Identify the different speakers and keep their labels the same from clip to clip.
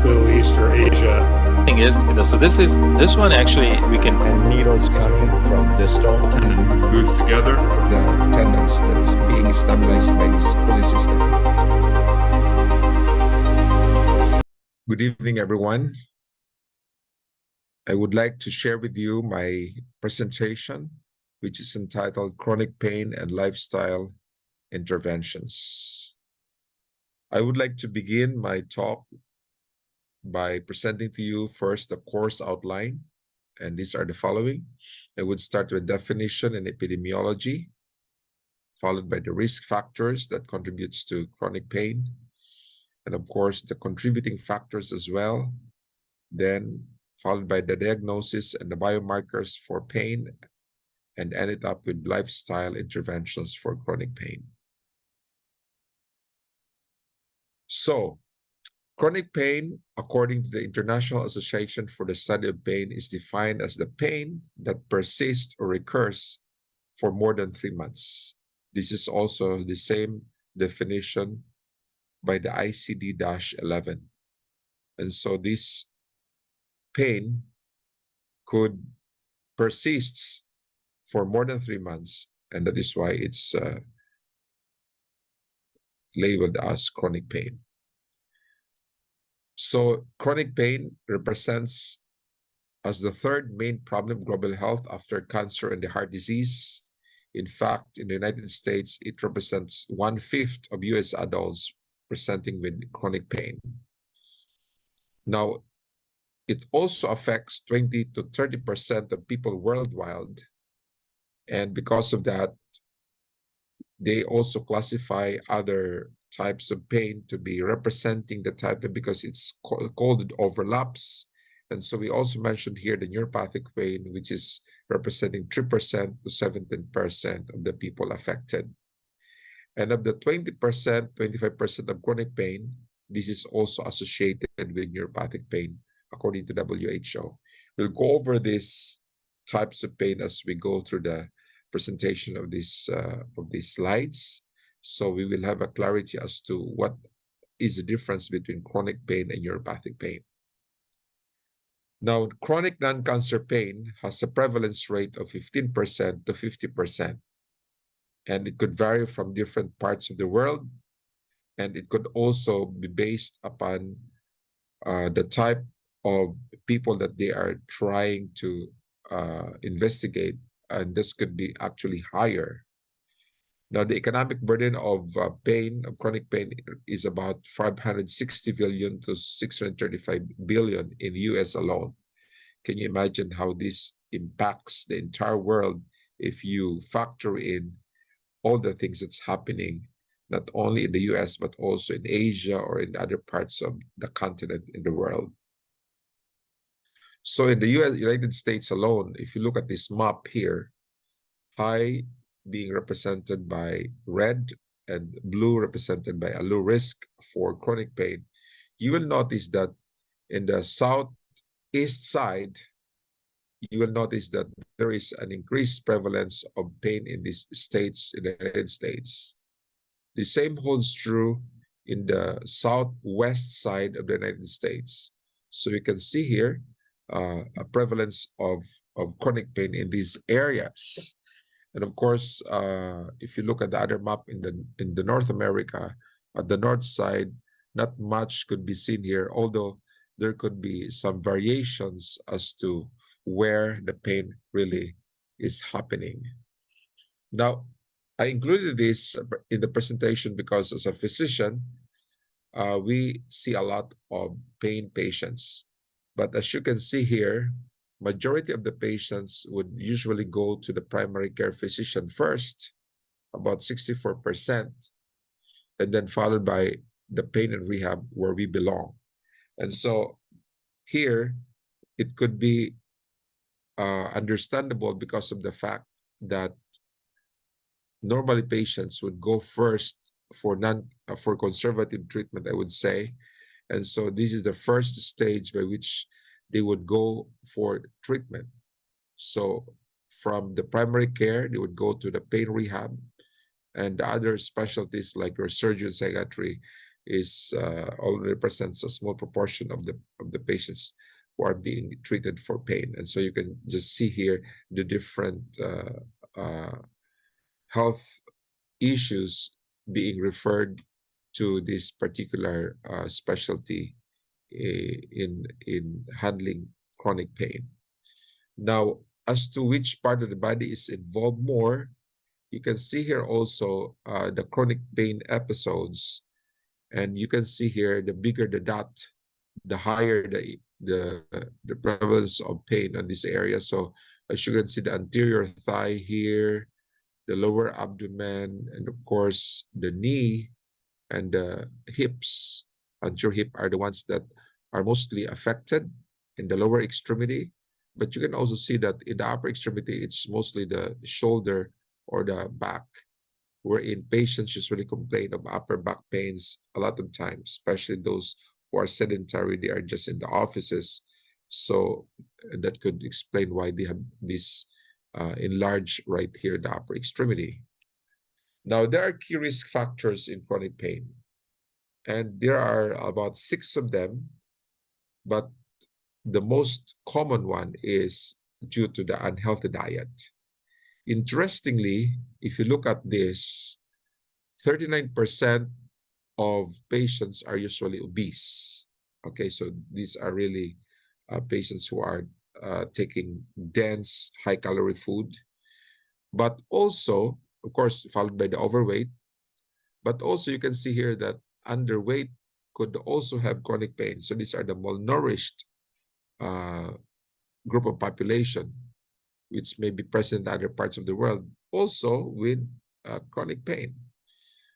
Speaker 1: Middle East or Asia.
Speaker 2: Thing is, so this one actually we can.
Speaker 3: And needles coming from distal.
Speaker 1: Tendon moves together.
Speaker 3: The tendons that is being stabilized by this pulley system. Good evening, everyone. I would like to share with you my presentation, which is entitled Chronic Pain and Lifestyle Interventions. I would like to begin my talk by presenting to you first the course outline, and these are the following. I would start with definition and epidemiology, followed by the risk factors that contributes to chronic pain, and of course the contributing factors as well, then followed by the diagnosis and the biomarkers for pain, and ended up with lifestyle interventions for chronic pain. So, chronic pain, according to the International Association for the Study of Pain, is defined as the pain that persists or recurs for more than 3 months. This is also the same definition by the ICD-11. And so this pain could persist for more than 3 months, and that is why it's labeled as chronic pain. So chronic pain represents as the third main problem of global health after cancer and the heart disease. In fact, in the United States, it represents 1/5 of US adults presenting with chronic pain. Now, it also affects 20 to 30% of people worldwide. And because of that, they also classify other types of pain to be representing the type of, because it's called it overlaps. And so we also mentioned here the neuropathic pain, which is representing 3% to 17% of the people affected. And of the 20%, 25% of chronic pain, this is also associated with neuropathic pain, according to WHO. We'll go over these types of pain as we go through the presentation of these slides. So we will have a clarity as to what is the difference between chronic pain and neuropathic pain. Now, chronic non-cancer pain has a prevalence rate of 15% to 50%. And it could vary from different parts of the world. And it could also be based upon the type of people that they are trying to investigate. And this could be actually higher. Now, the economic burden of chronic pain is about 560 billion to 635 billion in the US alone. Can you imagine how this impacts the entire world if you factor in all the things that's happening, not only in the US, but also in Asia or in other parts of the continent in the world? So in the United States alone, if you look at this map here, high being represented by red and blue represented by a low risk for chronic pain, you will notice that in the southeast side, you will notice that there is an increased prevalence of pain in these states in the United States. The same holds true in the southwest side of the United States. So you can see here a prevalence of chronic pain in these areas. And of course, if you look at the other map in the North America, at the north side, not much could be seen here, although there could be some variations as to where the pain really is happening. Now, I included this in the presentation because as a physician, we see a lot of pain patients. But as you can see here, majority of the patients would usually go to the primary care physician first, about 64%, and then followed by the pain and rehab where we belong. And so here, it could be understandable because of the fact that normally patients would go first for conservative treatment, I would say. And so this is the first stage by which they would go for treatment. So from the primary care, they would go to the pain rehab, and the other specialties like your surgery and psychiatry, only represents a small proportion of the patients who are being treated for pain. And so you can just see here the different health issues being referred to this particular specialty in handling chronic pain. Now, as to which part of the body is involved more, you can see here also the chronic pain episodes, and you can see here the bigger the dot, the higher the prevalence of pain on this area. So as you can see, the anterior thigh here, the lower abdomen, and of course the knee and the hips, anterior hip, are the ones that are mostly affected in the lower extremity. But you can also see that in the upper extremity, it's mostly the shoulder or the back, wherein patients usually complain of upper back pains a lot of times, especially those who are sedentary, they are just in the offices. So that could explain why they have this enlarged right here, the upper extremity. Now, there are key risk factors in chronic pain, and there are about 6 of them, but the most common one is due to the unhealthy diet. Interestingly, if you look at this, 39% of patients are usually obese. Okay, so these are really patients who are taking dense, high-calorie food, but also, of course, followed by the overweight. But also you can see here that underweight could also have chronic pain. So these are the malnourished group of population, which may be present in other parts of the world, also with chronic pain.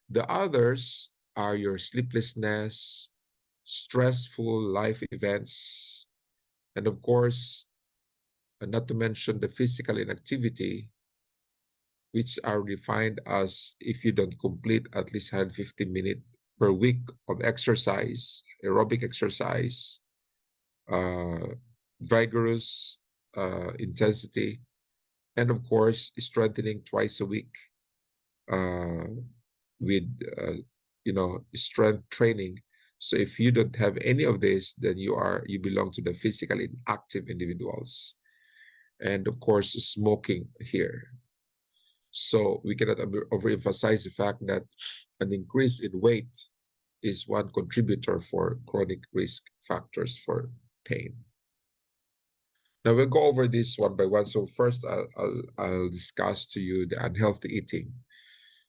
Speaker 3: The others are your sleeplessness, stressful life events, and of course, not to mention the physical inactivity, which are defined as if you don't complete at least 150 minutes per week of exercise, aerobic exercise, vigorous intensity, and of course, strengthening twice a week with strength training. So if you don't have any of this, then you belong to the physically inactive individuals. And of course, smoking here. So we cannot overemphasize the fact that an increase in weight is one contributor for chronic risk factors for pain. Now we'll go over this one by one. So first, I'll discuss to you the unhealthy eating.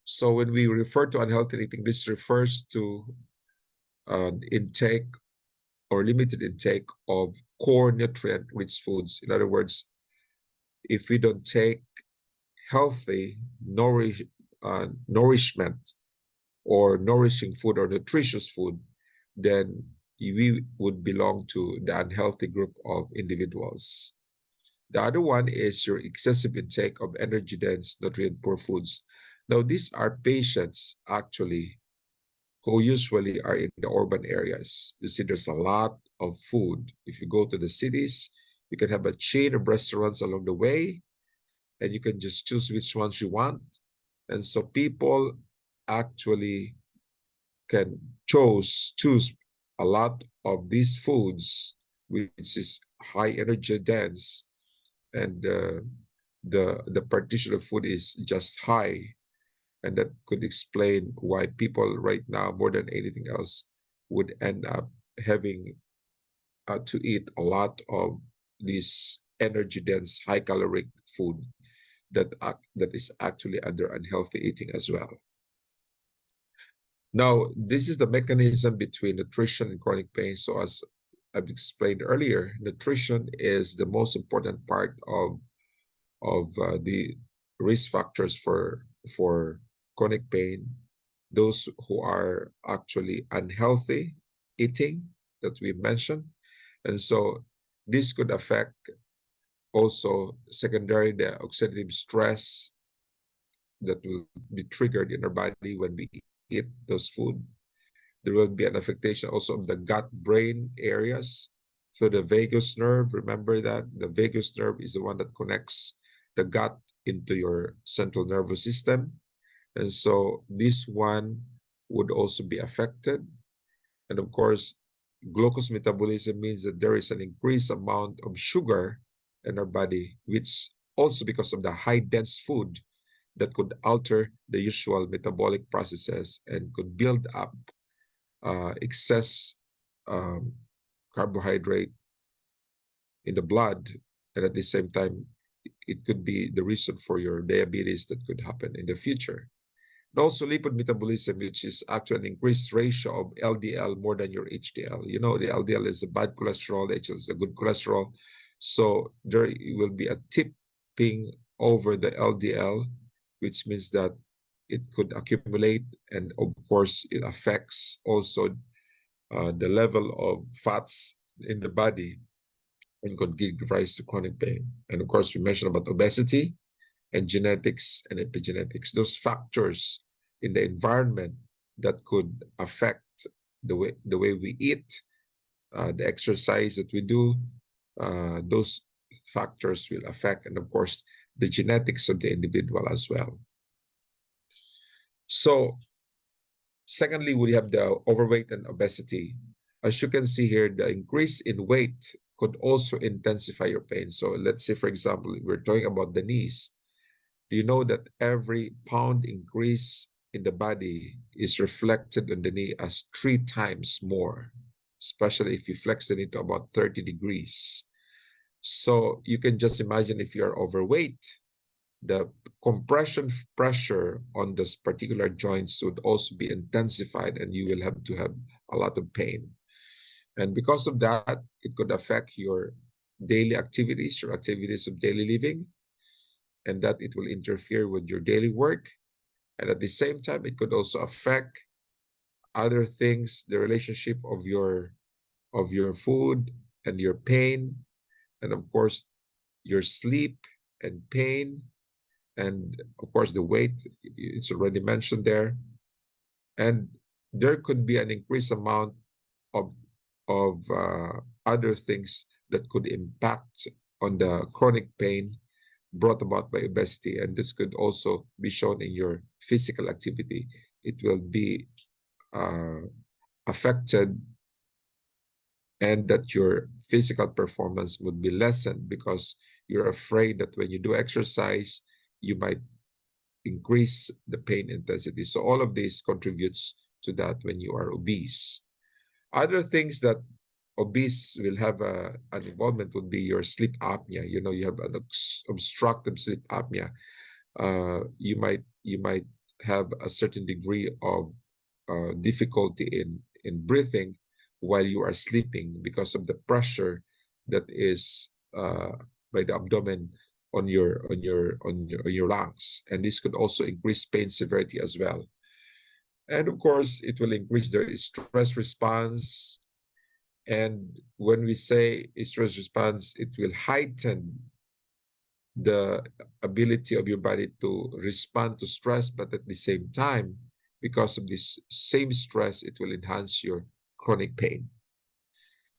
Speaker 3: So when we refer to unhealthy eating, this refers to intake or limited intake of core nutrient-rich foods. In other words, if we don't take healthy nourishment or nourishing food or nutritious food, then we would belong to the unhealthy group of individuals. The other one is your excessive intake of energy-dense, nutrient-poor foods. Now, these are patients actually who usually are in the urban areas. You see, there's a lot of food. If you go to the cities, you can have a chain of restaurants along the way, and you can just choose which ones you want. And so people actually can choose a lot of these foods, which is high energy dense, and the partition of food is just high. And that could explain why people right now, more than anything else, would end up having to eat a lot of this energy-dense, high-caloric food that is actually under unhealthy eating as well. Now, this is the mechanism between nutrition and chronic pain. So as I've explained earlier, nutrition is the most important part of the risk factors for chronic pain. Those who are actually unhealthy eating that we mentioned. And so this could affect also secondary the oxidative stress that will be triggered in our body when we eat those food. There will be an affectation also of the gut-brain areas. So the vagus nerve, remember that the vagus nerve is the one that connects the gut into your central nervous system. And so this one would also be affected. And of course, glucose metabolism means that there is an increased amount of sugar in our body, which also because of the high dense food that could alter the usual metabolic processes and could build up excess carbohydrate in the blood. And at the same time, it could be the reason for your diabetes that could happen in the future. And also lipid metabolism, which is actually an increased ratio of LDL more than your HDL. You know, the LDL is the bad cholesterol, the HDL is the good cholesterol. So there will be a tipping over the LDL, which means that it could accumulate, and of course, it affects also the level of fats in the body and could give rise to chronic pain. And of course, we mentioned about obesity and genetics and epigenetics, those factors in the environment that could affect the way we eat, the exercise that we do, those factors will affect, and of course, the genetics of the individual as well. So, secondly, we have the overweight and obesity. As you can see here, the increase in weight could also intensify your pain. So let's say, for example, we're talking about the knees. Do you know that every pound increase in the body is reflected on the knee as 3 times more, especially if you flex the knee to about 30 degrees. So you can just imagine if you are overweight, the compression pressure on this particular joints would also be intensified, and you will have to have a lot of pain. And because of that, it could affect your daily activities, your activities of daily living, and that it will interfere with your daily work. And at the same time, it could also affect other things, the relationship of your food and your pain, and of course, your sleep and pain, and of course, the weight, it's already mentioned there. And there could be an increased amount of other things that could impact on the chronic pain brought about by obesity. And this could also be shown in your physical activity. It will be affected, and that your physical performance would be lessened because you're afraid that when you do exercise, you might increase the pain intensity. So all of this contributes to that when you are obese. Other things that obese will have an involvement would be your sleep apnea. You know, you have an obstructive sleep apnea. You might have a certain degree of difficulty in breathing while you are sleeping because of the pressure that is by the abdomen on your lungs, and this could also increase pain severity as well. And of course, it will increase the stress response. And when we say stress response, it will heighten the ability of your body to respond to stress, but at the same time, because of this same stress, it will enhance your chronic pain.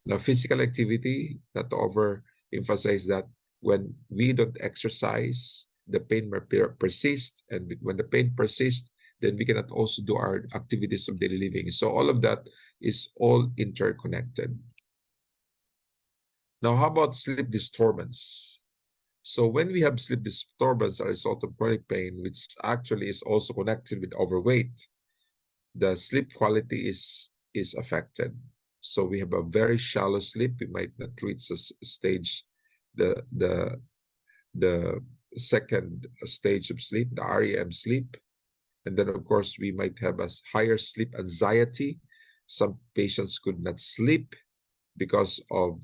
Speaker 3: Now, physical activity, not to overemphasize that, when we don't exercise, the pain may persist, and when the pain persists, then we cannot also do our activities of daily living. So all of that is all interconnected. Now, how about sleep disturbance? So when we have sleep disturbance as a result of chronic pain, which actually is also connected with overweight, the sleep quality is affected. So we have a very shallow sleep. We might not reach the stage, the second stage of sleep, the REM sleep. And then, of course, we might have a higher sleep anxiety. Some patients could not sleep because of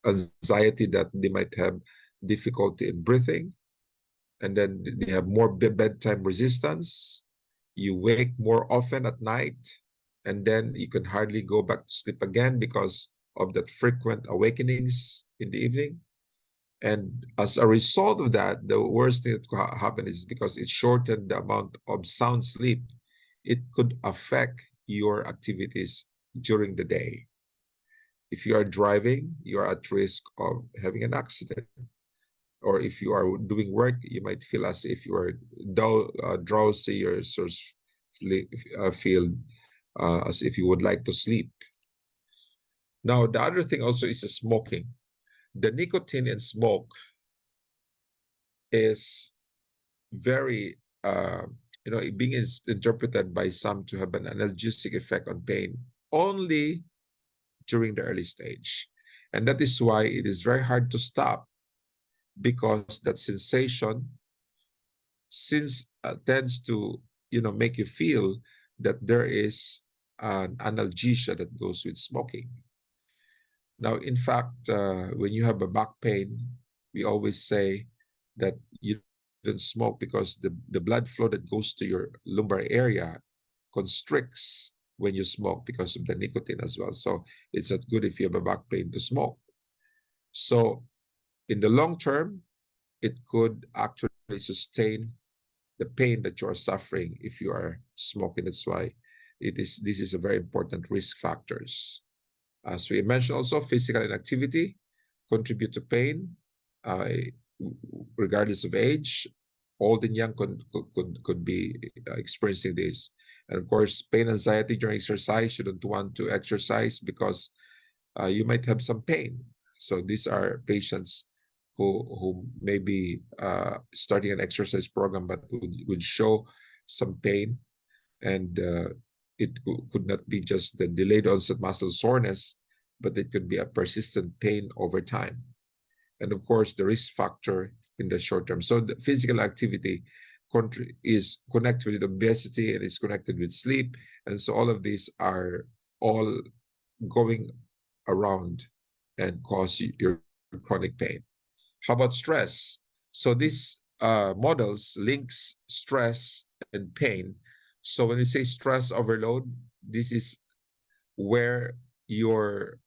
Speaker 3: anxiety, that they might have difficulty in breathing. And then they have more bedtime resistance. You wake more often at night, and then you can hardly go back to sleep again because of that frequent awakenings in the evening. And as a result of that, the worst thing that could happen is because it shortened the amount of sound sleep, it could affect your activities during the day. If you are driving, you are at risk of having an accident. Or if you are doing work, you might feel as if you are drowsy, or sort of feel as if you would like to sleep. Now, the other thing also is the smoking. The nicotine in smoke is very, being interpreted by some to have an analgesic effect on pain only during the early stage. And that is why it is very hard to stop, because that sensation tends to, make you feel that there is an analgesia that goes with smoking. Now, in fact, when you have a back pain, we always say that you don't smoke because the blood flow that goes to your lumbar area constricts when you smoke because of the nicotine as well. So it's not good if you have a back pain to smoke. So in the long term, it could actually sustain the pain that you are suffering if you are smoking. That's why this is a very important risk factors. As we mentioned also, physical inactivity contribute to pain, regardless of age. Old and young could be experiencing this. And of course, pain anxiety during exercise. You don't want to exercise because you might have some pain. So these are patients who may be starting an exercise program but would show some pain, and it could not be just the delayed onset muscle soreness, but it could be a persistent pain over time. And of course, the risk factor in the short term. So the physical activity is connected with obesity, and is connected with sleep. And so all of these are all going around and cause your chronic pain. How about stress? So these models links stress and pain. So when we say stress overload, this is where your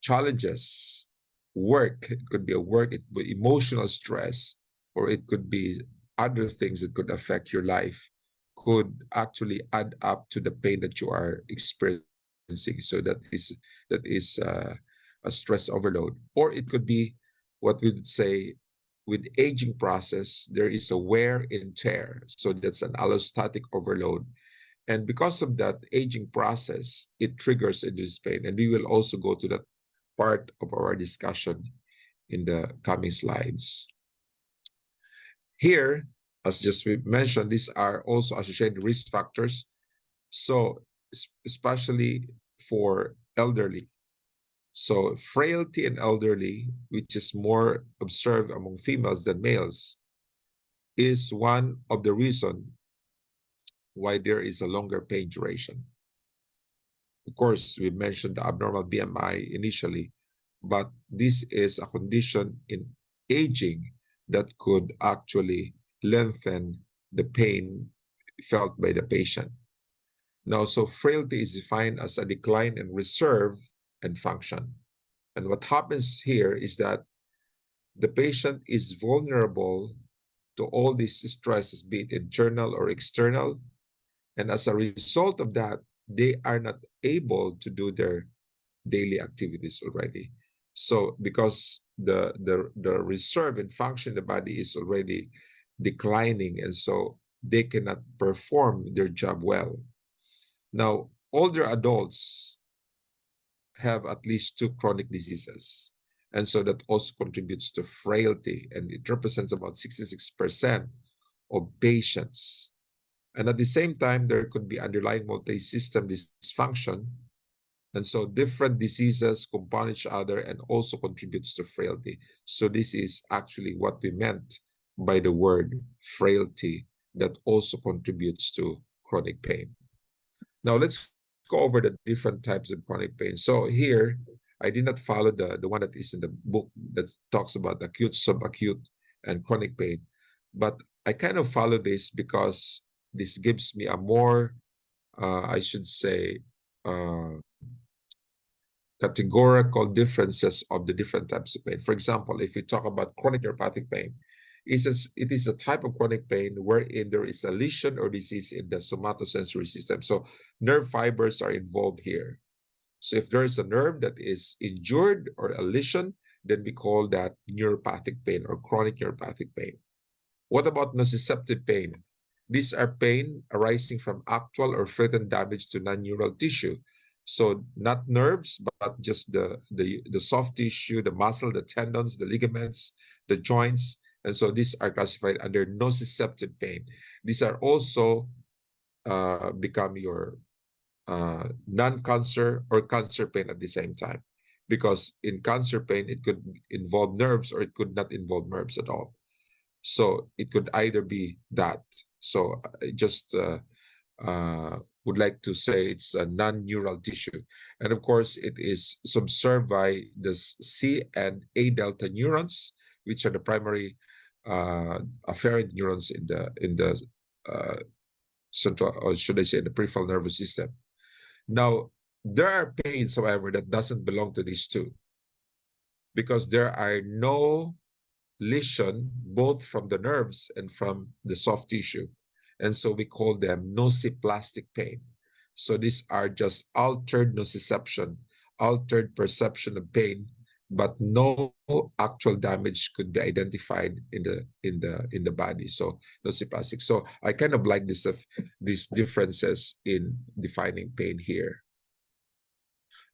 Speaker 3: challenges, work, it could be a work, it could be emotional stress, or it could be other things that could affect your life, could actually add up to the pain that you are experiencing. So that is a stress overload. Or it could be what we would say, with aging process, there is a wear and tear. So that's an allostatic overload. And because of that aging process, it triggers induced pain. And we will also go to that part of our discussion in the coming slides. Here, as just we mentioned, these are also associated risk factors. So especially for elderly. So frailty in elderly, which is more observed among females than males, is one of the reasons why there is a longer pain duration. Of course, we mentioned the abnormal BMI initially, but this is a condition in aging that could actually lengthen the pain felt by the patient. Now, so frailty is defined as a decline in reserve and function. And what happens here is that the patient is vulnerable to all these stresses, be it internal or external. And as a result of that, they are not able to do their daily activities already. So because the reserve and function in the body is already declining, and so they cannot perform their job well. Now, older adults have at least 2 chronic diseases. And so that also contributes to frailty, and it represents about 66% of patients. And at the same time, there could be underlying multi-system dysfunction. And so different diseases compound each other and also contributes to frailty. So this is actually what we meant by the word frailty, that also contributes to chronic pain. Now let's go over the different types of chronic pain. So here, I did not follow the one that is in the book that talks about acute, subacute, and chronic pain. But I kind of follow this because this gives me a more, I should say, categorical differences of the different types of pain. For example, if you talk about chronic neuropathic pain, it is a type of chronic pain wherein there is a lesion or disease in the somatosensory system. So nerve fibers are involved here. So if there is a nerve that is injured or a lesion, then we call that neuropathic pain or chronic neuropathic pain. What about nociceptive pain? These are pain arising from actual or threatened damage to non-neural tissue. So not nerves, but just the soft tissue, the muscle, the tendons, the ligaments, the joints. And so these are classified under nociceptive pain. These are also become your non-cancer or cancer pain at the same time. Because in cancer pain, it could involve nerves or it could not involve nerves at all. So it could either be that. So I just would like to say it's a non-neural tissue. And of course, it is subserved by the C and A delta neurons, which are the primary afferent neurons in the central, or should I say, the peripheral nervous system. Now, there are pains, however, that doesn't belong to these two, because there are no lesion both from the nerves and from the soft tissue. And so we call them nociplastic pain. So these are just altered nociception, altered perception of pain, but no actual damage could be identified in the body. So nociplastic. So I kind of like these differences in defining pain here.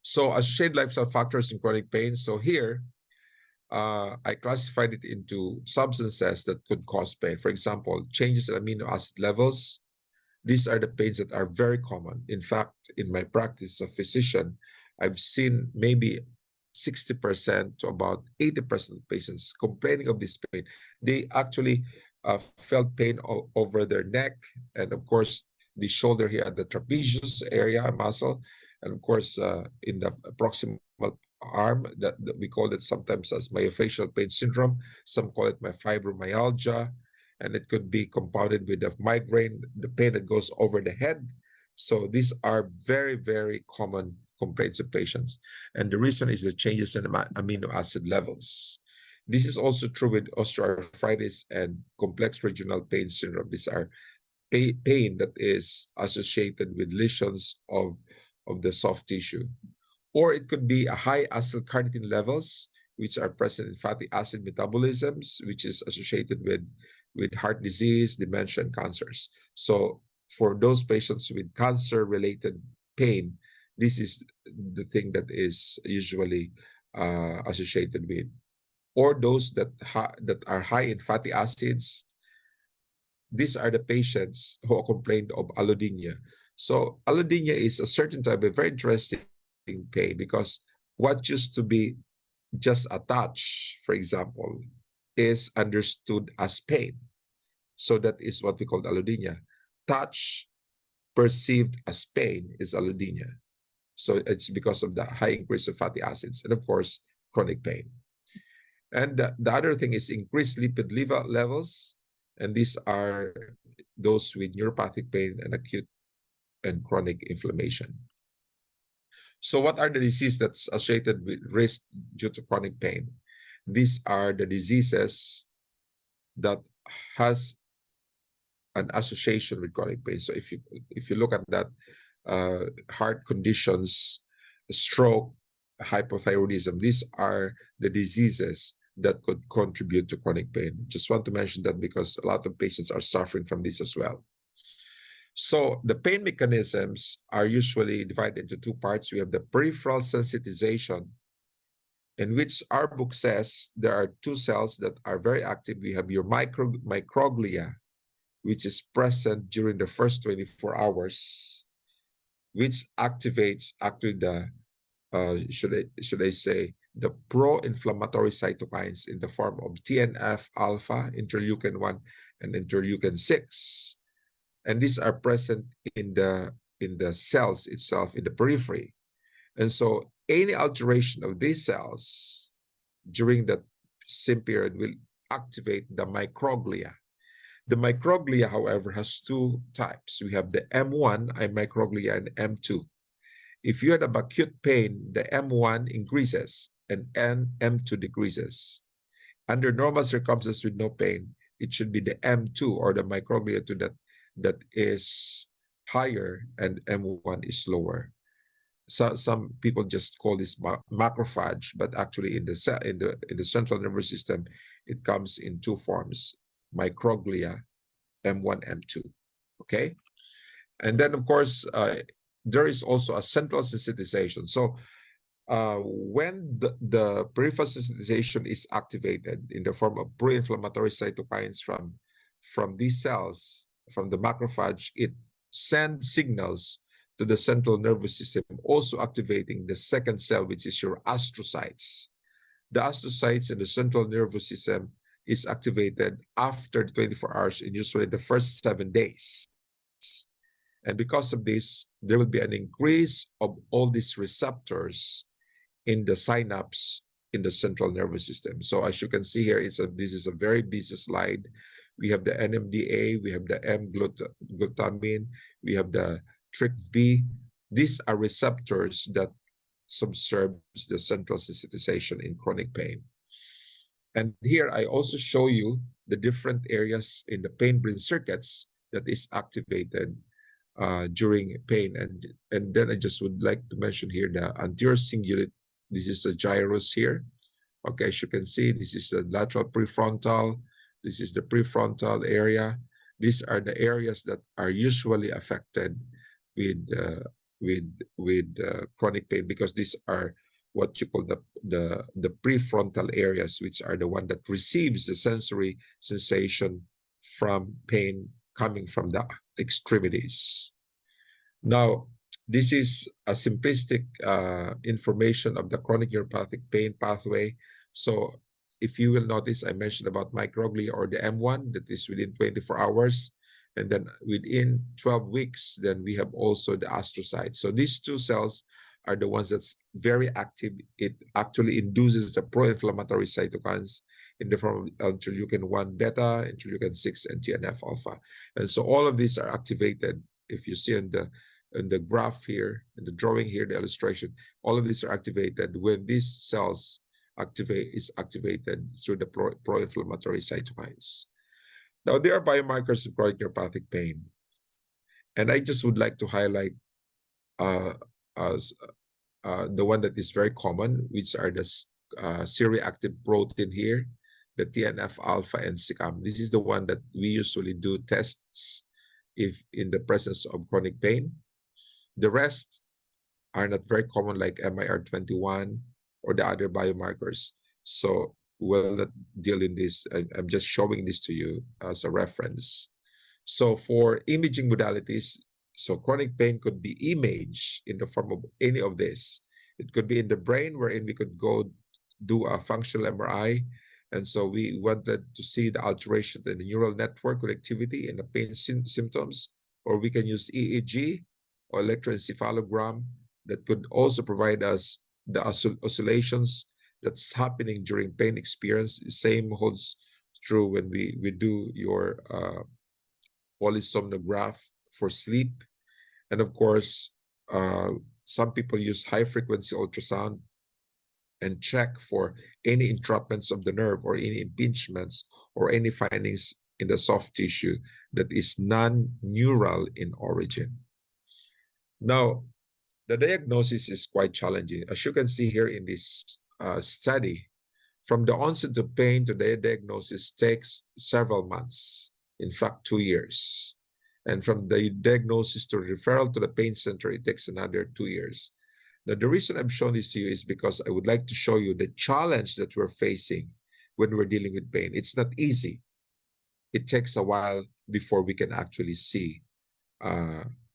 Speaker 3: So associated lifestyle factors in chronic pain. So here, I classified it into substances that could cause pain. For example, changes in amino acid levels. These are the pains that are very common. In fact, in my practice as a physician, I've seen maybe 60% to about 80% of patients complaining of this pain. They actually felt pain over their neck, and of course, the shoulder here at the trapezius area muscle, and of course, in the proximal arm, that we call it sometimes as myofascial pain syndrome. Some call it fibromyalgia, and it could be compounded with the migraine, the pain that goes over the head. So these are very, very common complaints of patients. And the reason is the changes in amino acid levels. This is also true with osteoarthritis and complex regional pain syndrome. These are pain that is associated with lesions of the soft tissue. Or it could be a high acylcarnitine levels, which are present in fatty acid metabolisms, which is associated with heart disease, dementia, and cancers. So for those patients with cancer-related pain, this is the thing that is usually associated with. Or those that are high in fatty acids, these are the patients who complained of allodynia. So allodynia is a certain type of very interesting pain, because what used to be just a touch, for example, is understood as pain. So that is what we call allodynia. Touch perceived as pain is allodynia. So it's because of the high increase of fatty acids and, of course, chronic pain. And the other thing is increased lipid levels. And these are those with neuropathic pain and acute and chronic inflammation. So what are the diseases that's associated with risk due to chronic pain? These are the diseases that has an association with chronic pain. So if you look at that, heart conditions, stroke, hypothyroidism, these are the diseases that could contribute to chronic pain. Just want to mention that because a lot of patients are suffering from this as well. So the pain mechanisms are usually divided into two parts. We have the peripheral sensitization, in which our book says there are two cells that are very active. We have your microglia, which is present during the first 24 hours, which activates actually the, should I say, the pro-inflammatory cytokines in the form of TNF alpha, interleukin 1, and interleukin 6. And these are present in the cells itself, in the periphery. And so any alteration of these cells during that same period will activate the microglia. The microglia, however, has two types. We have the M1 microglia and M2. If you had acute pain, the M1 increases and M2 decreases. Under normal circumstances with no pain, it should be the M2 or the microglia that is higher and M1 is lower. So some people just call this macrophage, but actually in the central nervous system, it comes in two forms: microglia, M1, M2. Okay. And then, of course, there is also a central sensitization. So when the peripheral sensitization is activated in the form of pro-inflammatory cytokines from these cells, from the macrophage, it sends signals to the central nervous system, also activating the second cell, which is your astrocytes. The astrocytes in the central nervous system is activated after 24 hours and usually the first 7 days. And because of this, there will be an increase of all these receptors in the synapse in the central nervous system. So as you can see here, this is a very busy slide. We have the NMDA, we have the M-glutamine, we have the TRKB. These are receptors that subserves the central sensitization in chronic pain. And here I also show you the different areas in the pain-brain circuits that is activated during pain. And then I just would like to mention here the anterior cingulate. This is the gyrus here. Okay, as you can see, this is the lateral prefrontal. This is the prefrontal area. These are the areas that are usually affected with chronic pain, because these are what you call the prefrontal areas, which are the one that receives the sensory sensation from pain coming from the extremities. Now, this is a simplistic information of the chronic neuropathic pain pathway. So if you will notice, I mentioned about microglia or the M1 that is within 24 hours. And then within 12 weeks, then we have also the astrocytes. So these two cells are the ones that's very active. It actually induces the pro-inflammatory cytokines in the form of interleukin-1 beta, interleukin-6, and TNF-alpha. And so all of these are activated. If you see in the graph here, in the drawing here, the illustration, all of these are activated when these cells is activated through the pro-inflammatory cytokines. Now, there are biomarkers of chronic neuropathic pain. And I just would like to highlight the one that is very common, which are the C-reactive protein here, the TNF-alpha and SICAM. This is the one that we usually do tests if in the presence of chronic pain. The rest are not very common, like MIR21 or the other biomarkers. So we'll not deal in this. I'm just showing this to you as a reference. So for imaging modalities, so chronic pain could be imaged in the form of any of this. It could be in the brain, wherein we could go do a functional MRI. And so we wanted to see the alteration in the neural network connectivity and the pain symptoms, or we can use EEG or electroencephalogram that could also provide us the oscillations that's happening during pain experience. The same holds true when we do your polysomnograph for sleep. And of course, some people use high-frequency ultrasound and check for any entrapments of the nerve or any impingements or any findings in the soft tissue that is non-neural in origin. Now, the diagnosis is quite challenging. As you can see here in this study, from the onset of pain to the diagnosis takes several months, in fact, 2 years. And from the diagnosis to referral to the pain center, it takes another 2 years. Now, the reason I'm showing this to you is because I would like to show you the challenge that we're facing when we're dealing with pain. It's not easy. It takes a while before we can actually see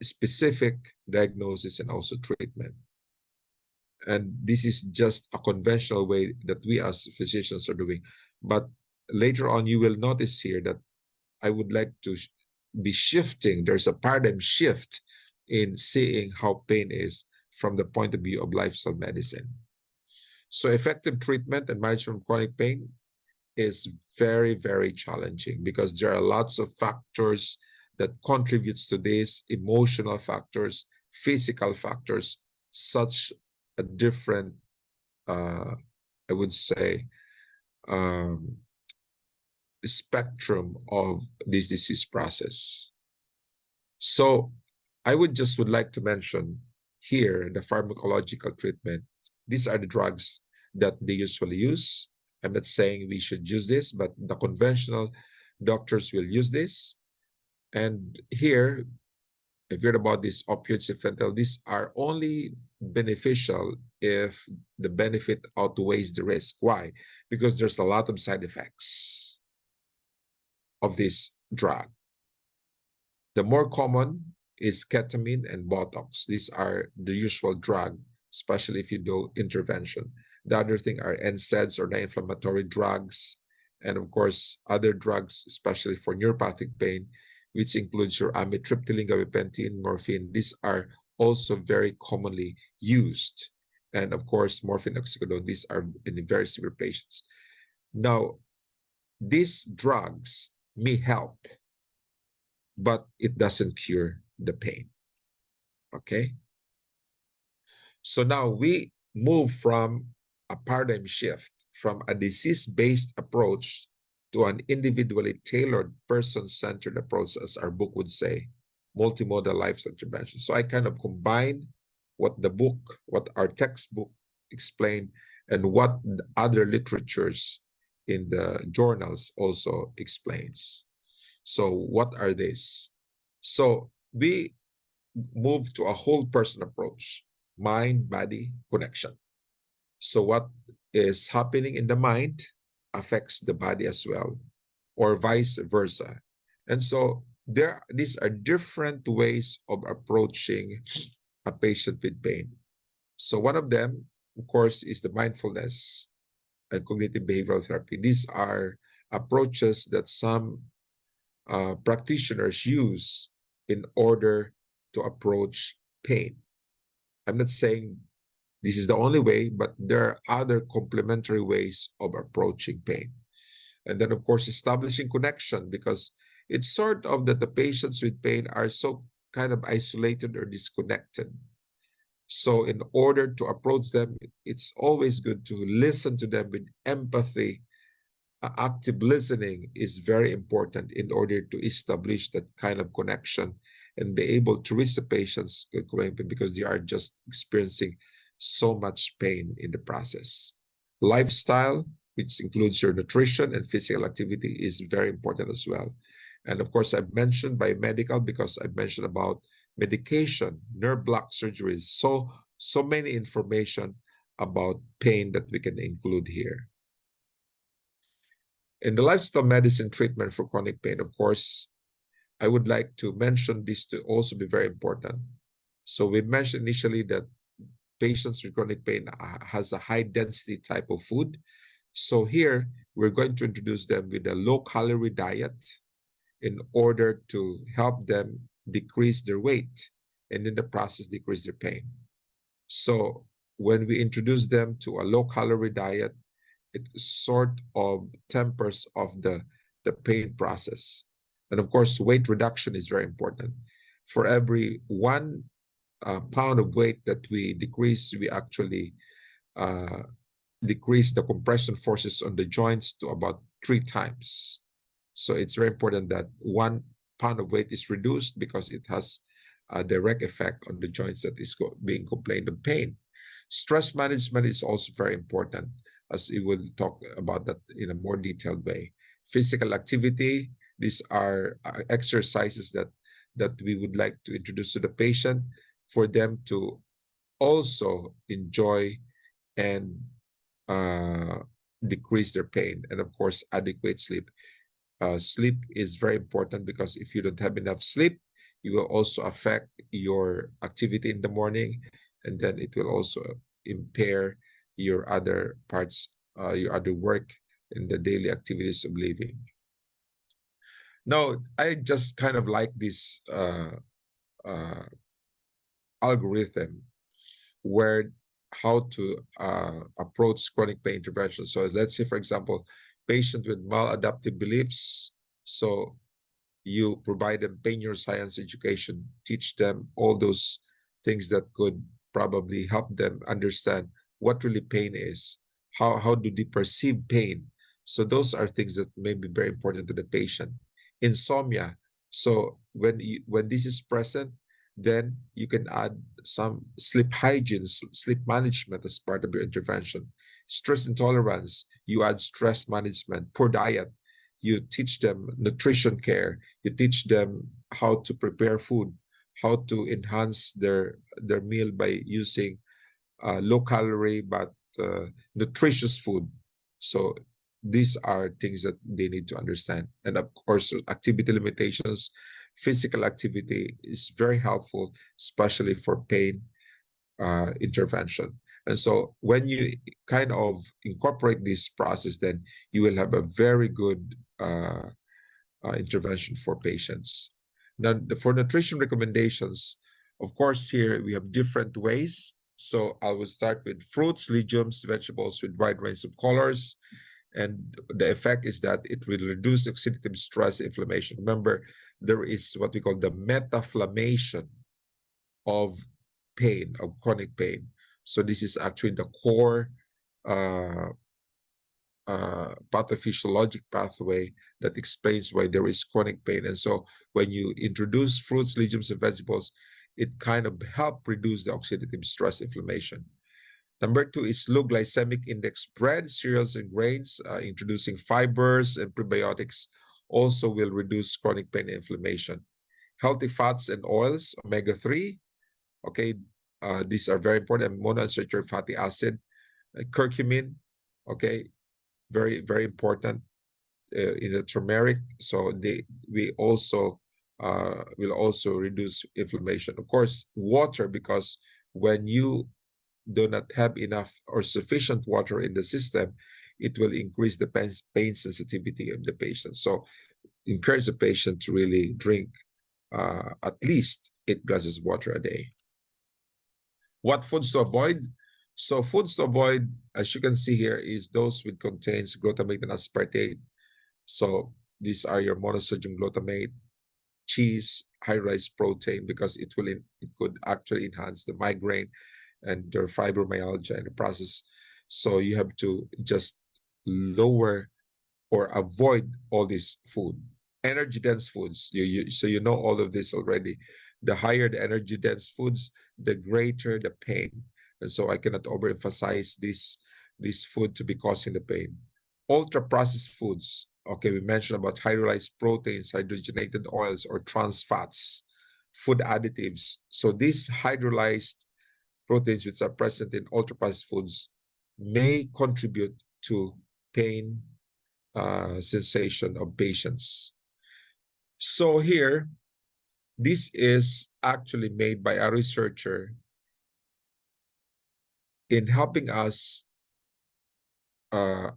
Speaker 3: specific diagnosis and also treatment. And this is just a conventional way that we as physicians are doing. But later on, you will notice here that I would like to be shifting. There's a paradigm shift in seeing how pain is from the point of view of lifestyle medicine. So effective treatment and management of chronic pain is very, very challenging because there are lots of factors that contributes to this, emotional factors, physical factors, such a different, I would say, spectrum of this disease process. So I would like to mention here the pharmacological treatment. These are the drugs that they usually use. I'm not saying we should use this, but the conventional doctors will use this. And here, if you're about these opioids and fentanyl, these are only beneficial if the benefit outweighs the risk. Why? Because there's a lot of side effects of this drug. The more common is ketamine and Botox. These are the usual drug, especially if you do intervention. The other thing are NSAIDs or anti-inflammatory drugs, and of course, other drugs, especially for neuropathic pain, which includes your amitriptyline, gabapentin, morphine. These are also very commonly used. And of course, morphine, oxycodone, these are in very severe patients. Now, these drugs may help, but it doesn't cure the pain. Okay? So now we move from a paradigm shift from a disease-based approach to an individually tailored, person-centered approach, as our book would say, multimodal lifestyle intervention. So I kind of combine what the book, what our textbook explained, and what other literatures in the journals also explains. So what are these? So we move to a whole person approach, mind-body connection. So what is happening in the mind affects the body as well, or vice versa. And so these are different ways of approaching a patient with pain. So one of them, of course, is the mindfulness and cognitive behavioral therapy. These are approaches that some practitioners use in order to approach pain. I'm not saying this is the only way, but there are other complementary ways of approaching pain. And then, of course, establishing connection, because it's sort of that the patients with pain are so kind of isolated or disconnected. So in order to approach them, it's always good to listen to them with empathy. Active listening is very important in order to establish that kind of connection and be able to reach the patients because they are just experiencing so much pain in the process. Lifestyle, which includes your nutrition and physical activity, is very important as well. And of course, I've mentioned biomedical because I've mentioned about medication, nerve block surgeries, so many information about pain that we can include here. In the lifestyle medicine treatment for chronic pain, of course, I would like to mention this to also be very important. So we mentioned initially that patients with chronic pain has a high density type of food. So here, we're going to introduce them with a low-calorie diet in order to help them decrease their weight and in the process decrease their pain. So when we introduce them to a low-calorie diet, it sort of tempers of the pain process. And of course, weight reduction is very important. For every 1 pound of weight that we decrease, we actually decrease the compression forces on the joints to about 3 times. So it's very important that 1 pound of weight is reduced because it has a direct effect on the joints that is being complained of pain. Stress management is also very important, as we will talk about that in a more detailed way. Physical activity, these are exercises that we would like to introduce to the patient for them to also enjoy and decrease their pain. And of course, adequate sleep. Sleep is very important because if you don't have enough sleep, it will also affect your activity in the morning, and then it will also impair your other parts, your other work in the daily activities of living. Now, I just kind of like this algorithm where how to approach chronic pain intervention. So let's say, for example, patient with maladaptive beliefs. So you provide them pain neuroscience education, teach them all those things that could probably help them understand what really pain is, how do they perceive pain. So those are things that may be very important to the patient. Insomnia. So when this is present, then you can add some sleep hygiene, sleep management as part of your intervention. Stress intolerance, you add stress management. Poor diet, you teach them nutrition care, you teach them how to prepare food, how to enhance their meal by using low calorie but nutritious food. So these are things that they need to understand. And of course, activity limitations, physical activity is very helpful, especially for pain intervention. And so when you kind of incorporate this process, then you will have a very good intervention for patients. Now, for nutrition recommendations, of course, here we have different ways. So I will start with fruits, legumes, vegetables with wide range of colors. And the effect is that it will reduce oxidative stress, inflammation. Remember, there is what we call the metaflammation of pain, of chronic pain. So this is actually the core pathophysiologic pathway that explains why there is chronic pain. And so when you introduce fruits, legumes, and vegetables, it kind of help reduce the oxidative stress inflammation. Number 2 is low glycemic index bread, cereals, and grains. Introducing fibers and prebiotics also will reduce chronic pain and inflammation. Healthy fats and oils, omega-3. Okay, these are very important. Monounsaturated fatty acid, curcumin. Okay, very, very important in the turmeric. So we also will also reduce inflammation. Of course, water, because when you do not have enough or sufficient water in the system, it will increase the pain sensitivity of the patient. So encourage the patient to really drink at least 8 glasses of water a day. What foods to avoid? So foods to avoid, as you can see here, is those which contains glutamate and aspartate. So these are your monosodium glutamate, cheese, high-rise protein, because it could actually enhance the migraine and their fibromyalgia in the process. So you have to just lower or avoid all this food. Energy-dense foods, so you know all of this already. The higher the energy-dense foods, the greater the pain. And so I cannot overemphasize this food to be causing the pain. Ultra-processed foods. Okay, we mentioned about hydrolyzed proteins, hydrogenated oils, or trans fats, food additives. So these hydrolyzed proteins which are present in ultra-processed foods may contribute to pain sensation of patients. So here, this is actually made by a researcher in helping us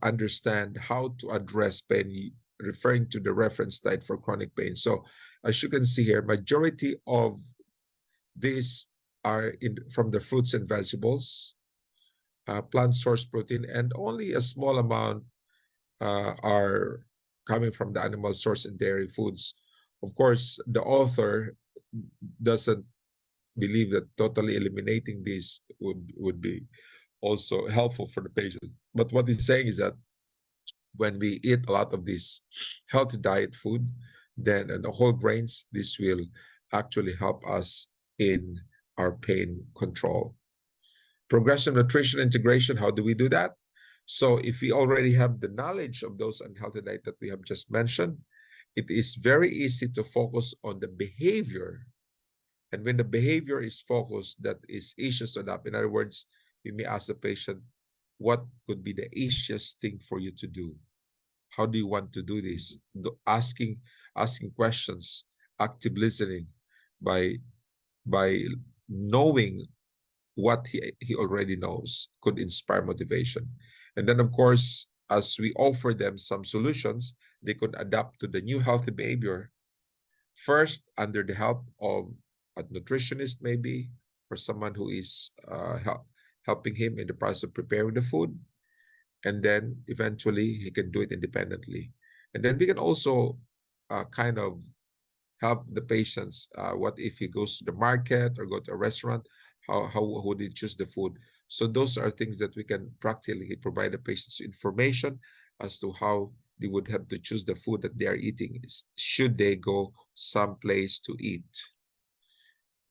Speaker 3: understand how to address pain, referring to the reference diet for chronic pain. So as you can see here, majority of these are from the fruits and vegetables, plant source protein, and only a small amount are coming from the animal source and dairy foods. Of course, the author doesn't believe that totally eliminating these would be also helpful for the patient. But what he's saying is that when we eat a lot of this healthy diet food, then and the whole grains, this will actually help us in our pain control. Progressive nutrition integration, how do we do that? So if we already have the knowledge of those unhealthy diet that we have just mentioned, it is very easy to focus on the behavior. And when the behavior is focused, that is easiest to adapt. In other words, you may ask the patient, what could be the easiest thing for you to do? How do you want to do this? Asking questions, active listening, by knowing what he already knows could inspire motivation. And then, of course, as we offer them some solutions, they could adapt to the new healthy behavior, first under the help of a nutritionist maybe, or someone who is helping him in the process of preparing the food. And then eventually he can do it independently. And then we can also kind of help the patients. What if he goes to the market or go to a restaurant? How would he choose the food? So those are things that we can practically provide the patients information as to how they would have to choose the food that they are eating, should they go someplace to eat.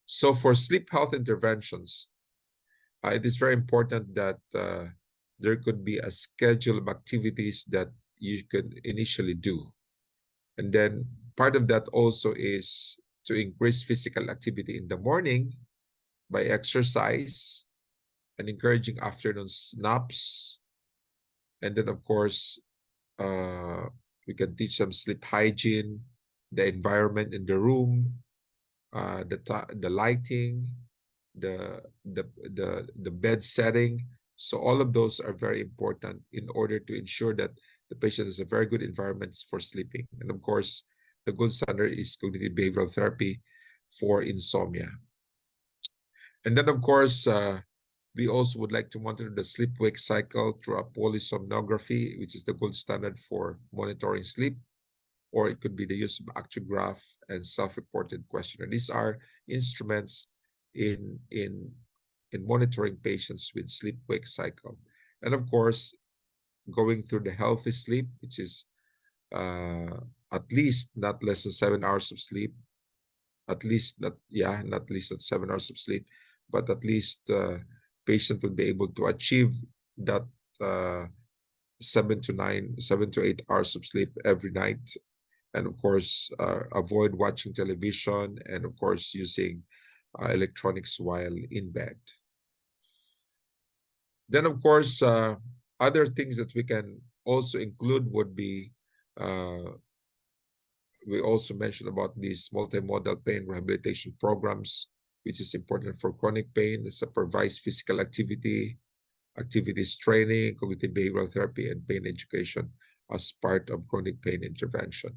Speaker 3: So for sleep health interventions, it is very important that there could be a schedule of activities that you can initially do. And then part of that also is to increase physical activity in the morning by exercise and encouraging afternoon naps. And then, of course, we can teach them sleep hygiene, the environment in the room, the lighting, the bed setting. So all of those are very important in order to ensure that the patient has a very good environment for sleeping. And of course, the gold standard is cognitive behavioral therapy for insomnia. And then, of course, we also would like to monitor the sleep-wake cycle through a polysomnography, which is the gold standard for monitoring sleep, or it could be the use of actigraph and self-reported questionnaire. These are instruments in monitoring patients with sleep-wake cycle. And of course, going through the healthy sleep, which is at least not less than 7 hours of sleep, not less than 7 hours of sleep, but at least patient will be able to achieve that 7 to 8 hours of sleep every night. And of course, avoid watching television and of course using electronics while in bed. Then of course, other things that we can also include would be, we also mentioned about these multimodal pain rehabilitation programs, which is important for chronic pain. It's supervised physical activity, activities training, cognitive behavioral therapy, and pain education as part of chronic pain intervention.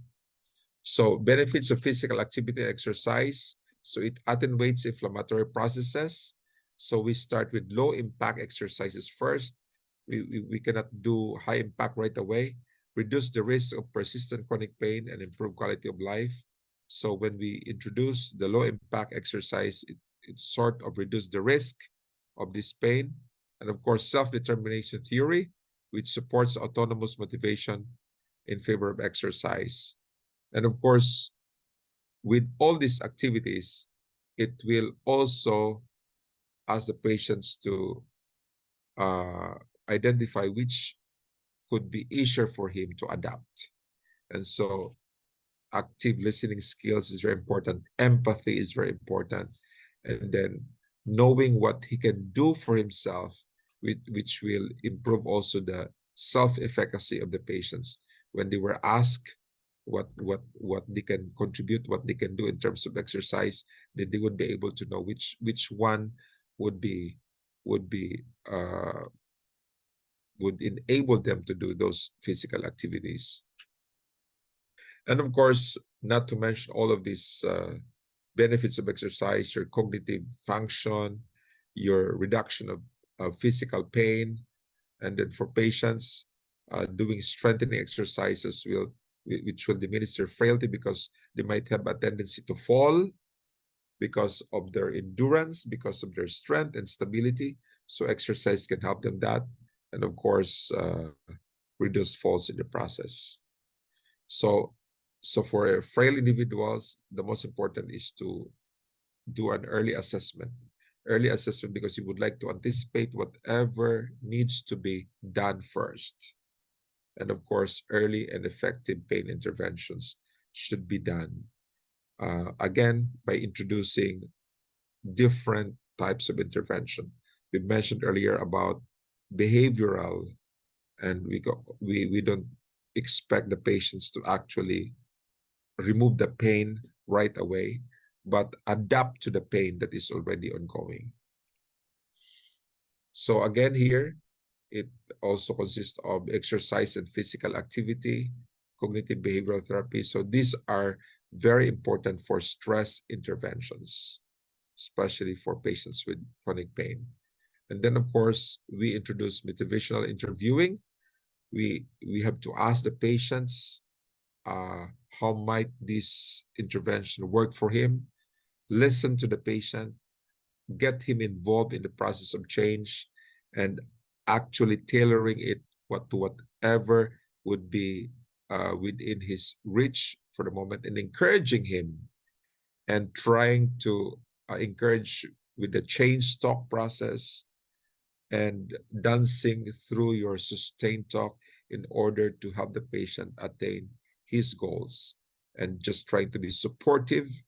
Speaker 3: So benefits of physical activity and exercise. So it attenuates inflammatory processes. So we start with low impact exercises first. We cannot do high impact right away. Reduce the risk of persistent chronic pain and improve quality of life. So when we introduce the low impact exercise, it sort of reduces the risk of this pain. And of course, self-determination theory, which supports autonomous motivation in favor of exercise. And of course, with all these activities, it will also ask the patients to identify which could be easier for him to adapt. And so active listening skills is very important. Empathy is very important. And then knowing what he can do for himself, which will improve also the self-efficacy of the patients. When they were asked what they can contribute, what they can do in terms of exercise, then they would be able to know which one would enable them to do those physical activities. And of course, not to mention all of these benefits of exercise, your cognitive function, your reduction of physical pain. And then for patients, doing strengthening exercises which will diminish their frailty because they might have a tendency to fall because of their endurance, because of their strength and stability. So exercise can help them that. And of course, reduce falls in the process. So for frail individuals, the most important is to do an early assessment. Early assessment because you would like to anticipate whatever needs to be done first. And of course, early and effective pain interventions should be done. Again, by introducing different types of intervention. We mentioned earlier about behavioral, and we don't expect the patients to actually remove the pain right away, but adapt to the pain that is already ongoing. So again here, it also consists of exercise and physical activity, cognitive behavioral therapy. So these are very important for stress interventions, especially for patients with chronic pain. And then, of course, we introduce motivational interviewing. We have to ask the patients how might this intervention work for him, listen to the patient, get him involved in the process of change, and actually tailoring it to whatever would be within his reach for the moment, and encouraging him and trying to encourage with the change talk process and dancing through your sustained talk in order to help the patient attain his goals. and just trying to be supportive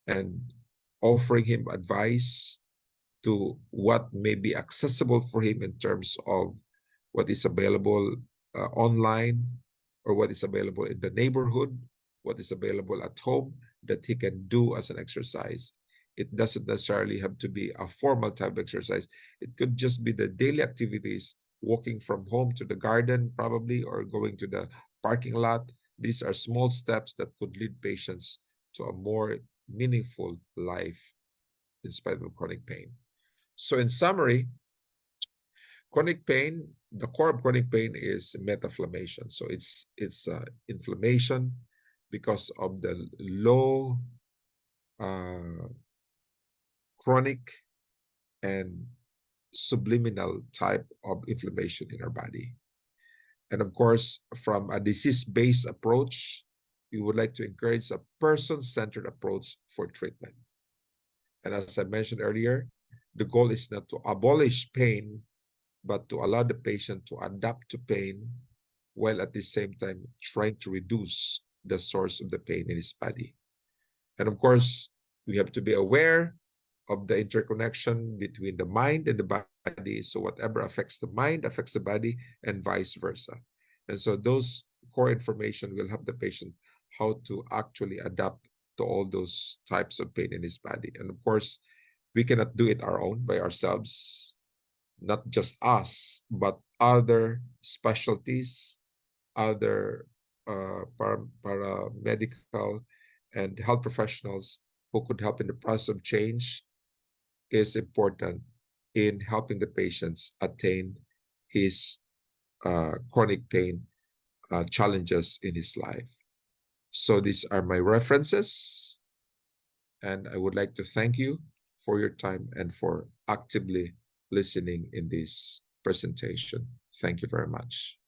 Speaker 3: and offering him advice to what may be accessible for him in terms of what is available online, or what is available in the neighborhood, what is available at home that he can do as an exercise. It doesn't necessarily have to be a formal type of exercise. It could just be the daily activities, walking from home to the garden probably, or going to the parking lot. These are small steps that could lead patients to a more meaningful life in spite of chronic pain. So in summary, chronic pain, the core of chronic pain is metaflammation. So it's inflammation because of the low chronic and subliminal type of inflammation in our body. And of course, from a disease-based approach, we would like to encourage a person-centered approach for treatment. And as I mentioned earlier, the goal is not to abolish pain, but to allow the patient to adapt to pain while at the same time trying to reduce the source of the pain in his body. And of course, we have to be aware of the interconnection between the mind and the body. So whatever affects the mind affects the body, and vice versa. And so those core information will help the patient how to actually adapt to all those types of pain in his body. And of course, we cannot do it our own by ourselves, not just us, but other specialties, other paramedical and health professionals who could help in the process of change is important in helping the patients attain his chronic pain challenges in his life. So these are my references, and I would like to thank you for your time and for actively listening in this presentation. Thank you very much.